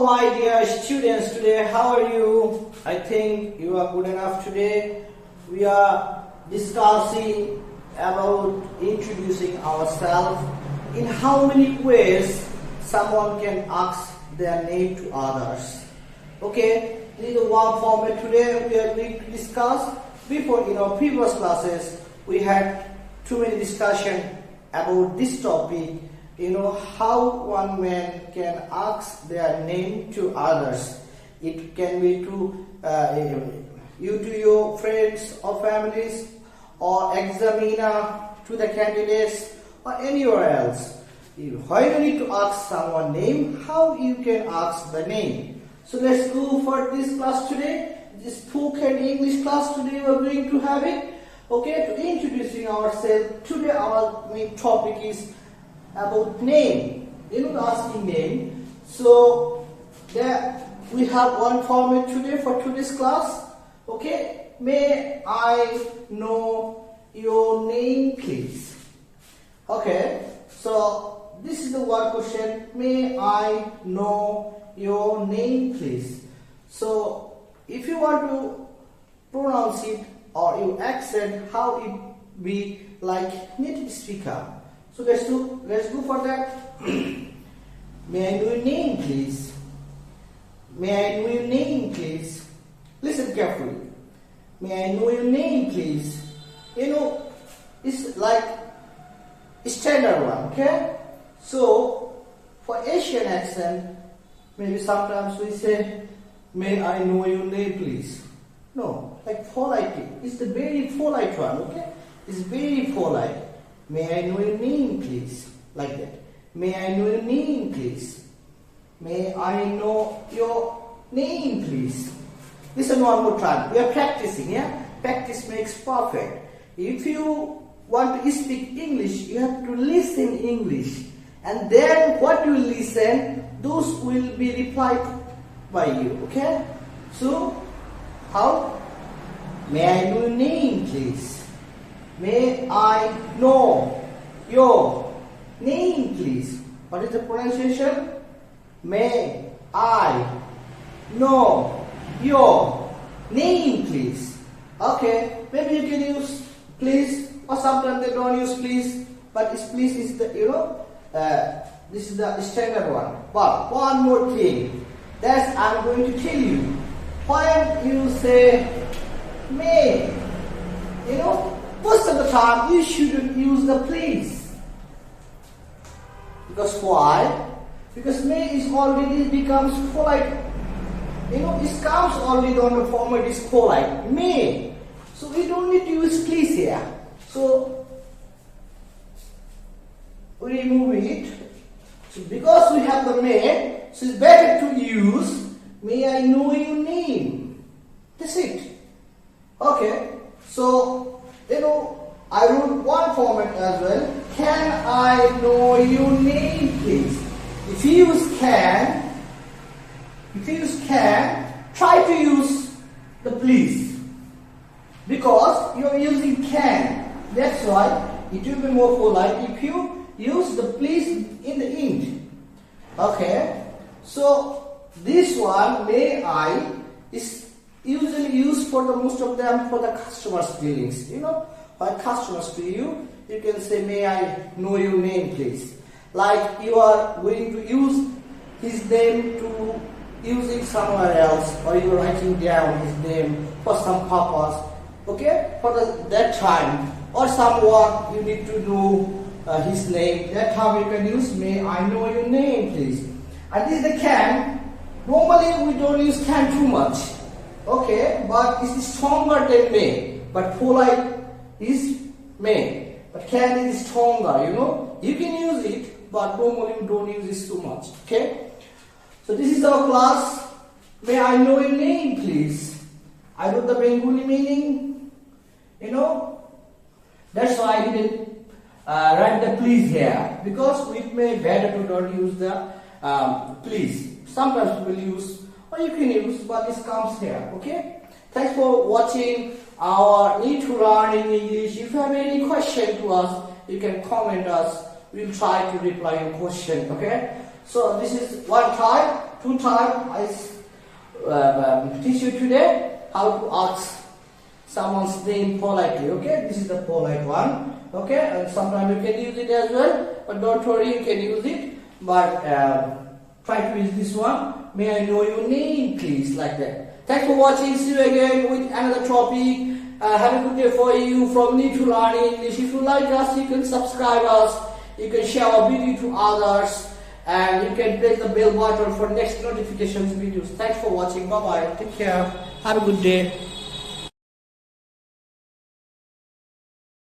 my dear students today, how are you? I think you are good enough today. We are discussing about introducing ourselves, in how many ways someone can ask their name to others. Okay, this is one format today we are going to discuss. Before, in our previous classes, we had too many discussion about this topic. How one man can ask their name to others. It can be to you to your friends or families, or examiner to the candidates, or anywhere else. Why do you need to ask someone name? How you can ask the name? So let's go for this class today. This spoken English class today we are going to have it. Okay, to introducing ourselves. Today our main topic is about name, asking name. So there we have one format today for today's class. Okay, may I know your name, please? Okay, so this is the one question. May I know your name, please? So if you want to pronounce it or you accent how it be like native speaker. So let's go for that. May I know your name, please? May I know your name, please? Listen carefully. May I know your name, please? It's like standard one, okay? So for Asian accent, maybe sometimes we say, may I know your name, please? No, like polite. It's the very polite one, okay? It's very polite. May I know your name, please? Like that. May I know your name, please? May I know your name, please? Listen one more time. We are practicing, yeah? Practice makes perfect. If you want to speak English, you have to listen English. And then what you listen, those will be replied by you, okay? So, how? May I know your name, please? May I know your name, please? What is the pronunciation? May I know your name, please? Okay, maybe you can use please, or sometimes they don't use please, but please is the this is the standard one. But one more thing that I'm going to tell you. When you say may, most of the time you shouldn't use the please. Because why? Because may is already becomes polite. It comes already on the format is polite. May. So we don't need to use please here. So we remove it. So because we have the may, so it's better to use may I know your name. That's it. Okay. So I wrote one format as well. Can I know your name, please? If you use can, try to use the please. Because you are using can. That's why it will be more polite if you use the please in the end. Okay. So this one, may I, is usually used for the most of them for the customers dealings. When customers to you, you can say, may I know your name, please? Like you are going to use his name to using somewhere else, or you are writing down his name for some purpose, okay? For that time, or someone you need to know his name. That time you can use, may I know your name, please? And this is the can. Normally we don't use can too much, okay? But it is stronger than may. But polite is may, but can is stronger, You can use it, but normally you don't use this too much, okay? So this is our class. May I know your name, please? I wrote the Bengali meaning, That's why I didn't write the please here, because it may better to not use the please. Sometimes we will use, or you can use, but this comes here, okay? Thanks for watching our NITO learning English. If you have any question to us, you can comment us. we'll try to reply your question. Okay, so this is one time, two time I teach you today how to ask someone's name politely. Okay, this is the polite one. Okay, and sometimes you can use it as well, but don't worry, you can use it, but try to use this one. May I know your name, please, like that. Thanks for watching. See you again with another topic. Have a good day for you from NITO Learn English. If you like us, you can subscribe us, you can share our video to others, and you can press the bell button for next notifications videos. Thanks for watching. Bye bye. Take care. Have a good day.